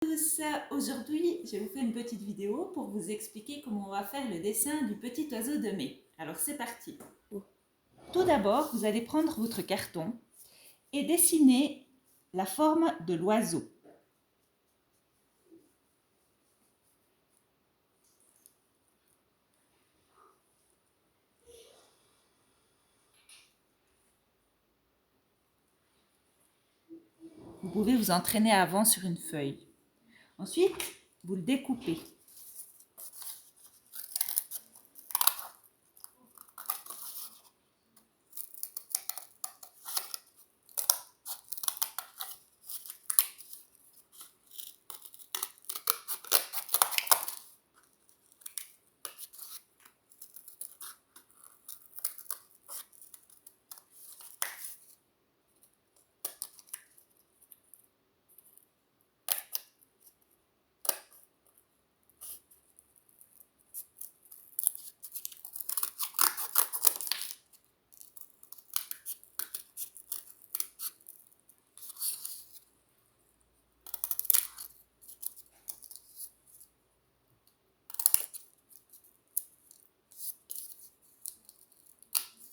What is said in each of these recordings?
Tous, aujourd'hui je vous fais une petite vidéo pour vous expliquer comment on va faire le dessin du petit oiseau de mai. Alors c'est parti. Tout d'abord, vous allez prendre votre carton et dessiner la forme de l'oiseau. Vous pouvez vous entraîner avant sur une feuille. Ensuite, vous le découpez.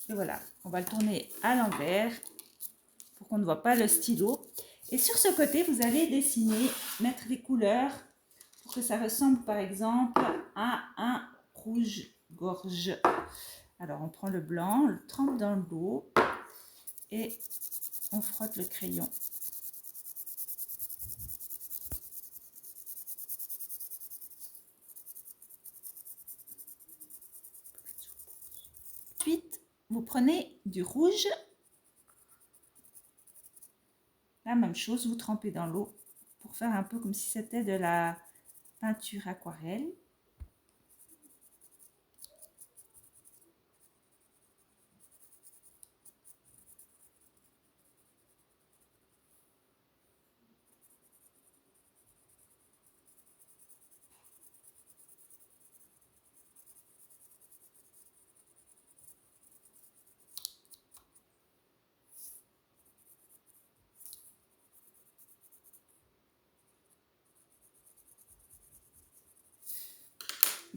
Et voilà, on va le tourner à l'envers pour qu'on ne voit pas le stylo. Et sur ce côté, vous allez dessiner, mettre des couleurs pour que ça ressemble par exemple à un rouge-gorge. Alors on prend le blanc, on le trempe dans l'eau et on frotte le crayon. Ensuite, vous prenez du rouge. La même chose, vous trempez dans l'eau pour faire un peu comme si c'était de la peinture aquarelle.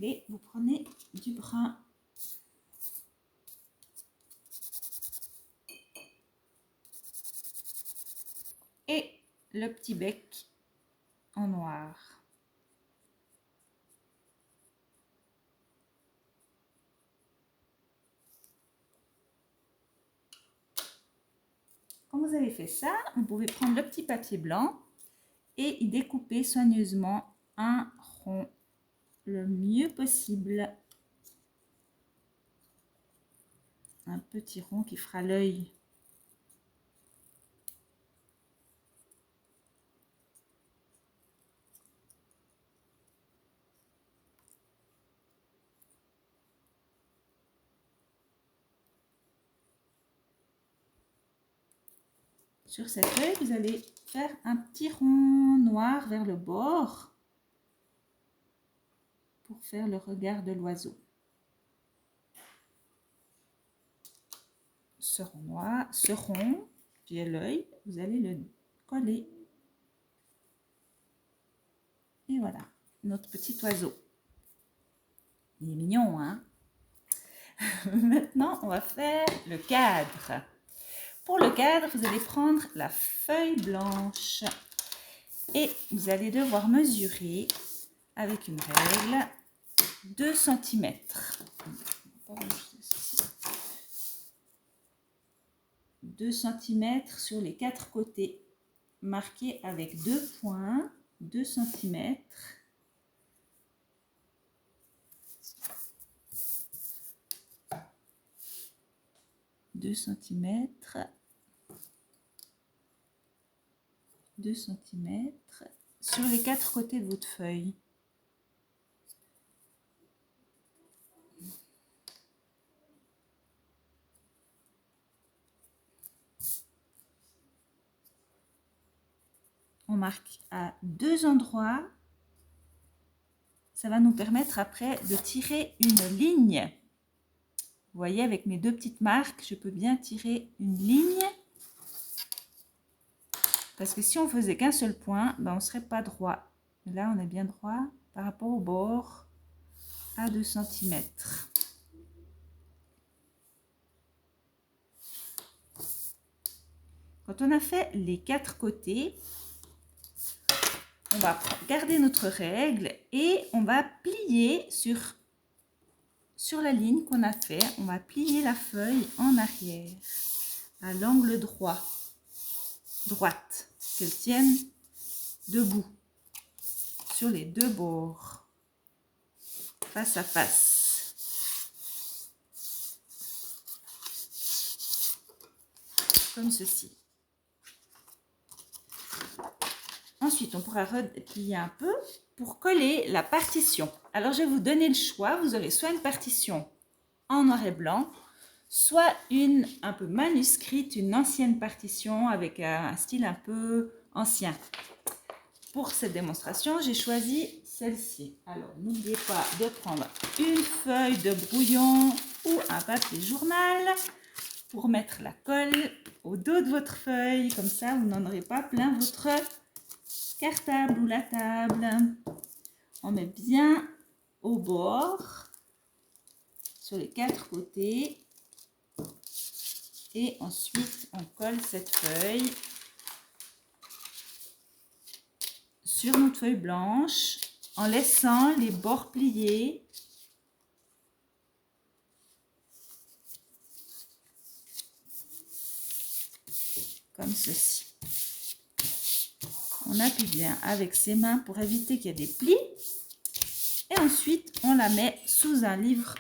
Et vous prenez du brun. Et le petit bec en noir. Quand vous avez fait ça, vous pouvez prendre le petit papier blanc et y découper soigneusement un rond le mieux possible. Un petit rond qui fera l'œil. Sur cette feuille, vous allez faire un petit rond noir vers le bord pour faire le regard de l'oiseau. Ce rond noir, ce rond, qui est l'œil, vous allez le coller. Et voilà, notre petit oiseau. Il est mignon, hein? Maintenant, on va faire le cadre. Pour le cadre, vous allez prendre la feuille blanche et vous allez devoir mesurer avec une règle 2 cm. 2 cm sur les 4 côtés, marqués avec 2 points, 2 cm. Deux centimètres, 2 cm sur les 4 côtés de votre feuille. On marque à 2 endroits. Ça va nous permettre après de tirer une ligne. Vous voyez, avec mes 2 petites marques, je peux bien tirer une ligne. Parce que si on faisait qu'un seul point, ben on ne serait pas droit. Là, on est bien droit par rapport au bord à 2 cm. Quand on a fait les 4 côtés, on va garder notre règle et on va plier sur la ligne qu'on a fait. On va plier la feuille en arrière à l'angle droite, qu'elle tienne debout sur les 2 bords, face à face. Comme ceci. Ensuite, on pourra replier un peu pour coller la partition. Alors, je vais vous donner le choix. Vous aurez soit une partition en noir et blanc, soit une un peu manuscrite, une ancienne partition avec un style un peu ancien. Pour cette démonstration, j'ai choisi celle-ci. Alors, n'oubliez pas de prendre une feuille de brouillon ou un papier journal pour mettre la colle au dos de votre feuille. Comme ça, vous n'en aurez pas plein votre cartable ou la table. On met bien au bord, sur les 4 côtés. Et ensuite, on colle cette feuille sur notre feuille blanche en laissant les bords pliés. Comme ceci. On appuie bien avec ses mains pour éviter qu'il y ait des plis. Et ensuite, on la met sous un livre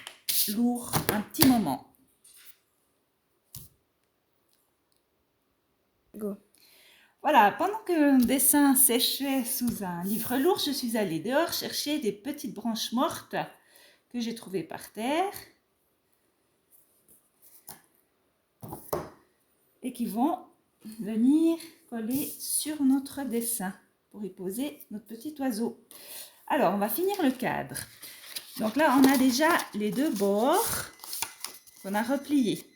lourd un petit moment. Go. Voilà, pendant que mon dessin séchait sous un livre lourd, je suis allée dehors chercher des petites branches mortes que j'ai trouvées par terre et qui vont venir coller sur notre dessin pour y poser notre petit oiseau. Alors, on va finir le cadre. Donc là, on a déjà les 2 bords qu'on a repliés.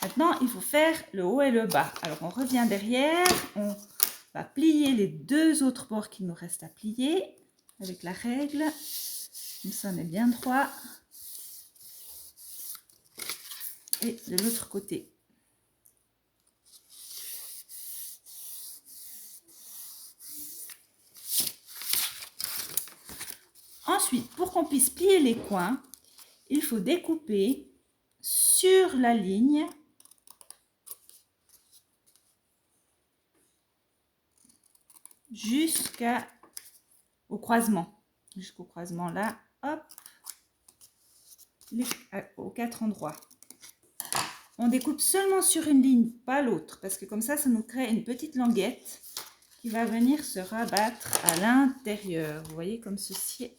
Maintenant, il faut faire le haut et le bas. Alors, on revient derrière, on va plier les 2 autres bords qu'il nous reste à plier avec la règle. Comme ça, on est bien droit. Et de l'autre côté. Ensuite, pour qu'on puisse plier les coins, il faut découper sur la ligne jusqu'au croisement. Jusqu'au croisement là, hop, aux 4 endroits. On découpe seulement sur une ligne, pas l'autre, parce que comme ça nous crée une petite languette qui va venir se rabattre à l'intérieur. Vous voyez, comme ceci.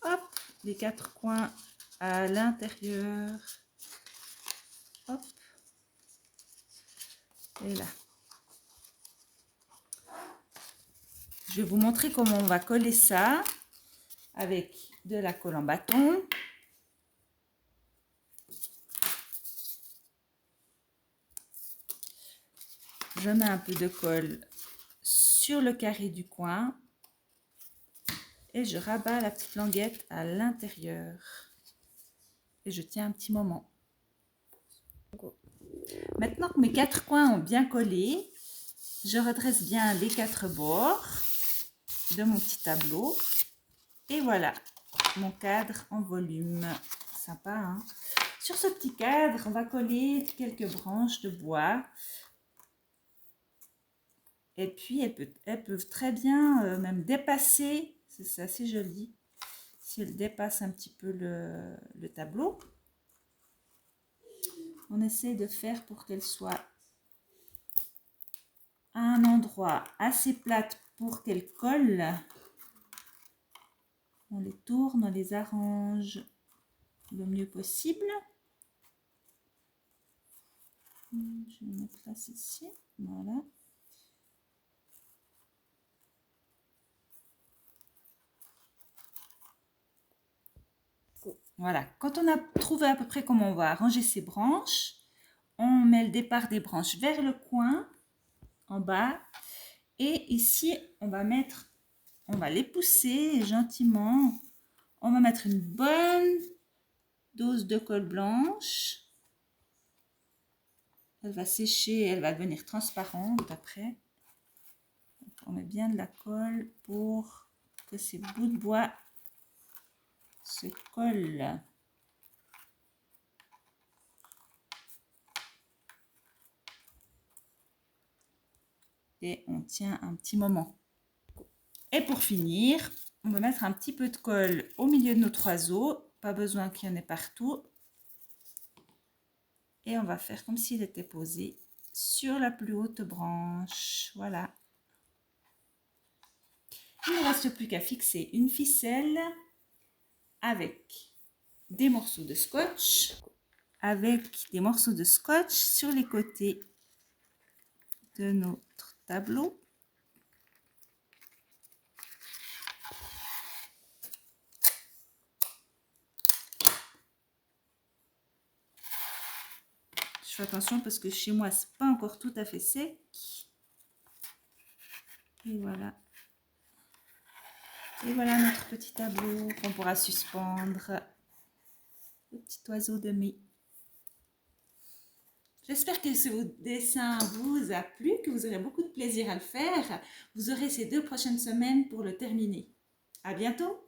Hop, les 4 coins à l'intérieur. Hop. Et là. Je vais vous montrer comment on va coller ça avec de la colle en bâton. Je mets un peu de colle sur le carré du coin et je rabats la petite languette à l'intérieur. Et je tiens un petit moment. Maintenant que mes 4 coins ont bien collé, je redresse bien les 4 bords de mon petit tableau. Et voilà, mon cadre en volume. Sympa, hein? Sur ce petit cadre, on va coller quelques branches de bois. Et puis, elles peuvent très bien même dépasser. C'est assez joli. Si elles dépassent un petit peu le tableau. On essaie de faire pour qu'elles soient à un endroit assez plate pour qu'elles collent. On les tourne, on les arrange le mieux possible. Je vais mettre là ici. Voilà. Voilà, quand on a trouvé à peu près comment on va arranger ces branches, on met le départ des branches vers le coin, en bas. Et ici, on va mettre on va les pousser gentiment. On va mettre une bonne dose de colle blanche. Elle va sécher, elle va devenir transparente après. On met bien de la colle pour que ces bouts de bois se collent. Et on tient un petit moment. Et pour finir, on va mettre un petit peu de colle au milieu de notre oiseau. Pas besoin qu'il y en ait partout. Et on va faire comme s'il était posé sur la plus haute branche. Voilà. Il ne reste plus qu'à fixer une ficelle avec des morceaux de scotch. Sur les côtés de notre tableau. Je fais attention parce que chez moi, c'est pas encore tout à fait sec. Et voilà. Et voilà notre petit tableau qu'on pourra suspendre. Le petit oiseau de mai. J'espère que ce dessin vous a plu, que vous aurez beaucoup de plaisir à le faire. Vous aurez ces 2 prochaines semaines pour le terminer. À bientôt!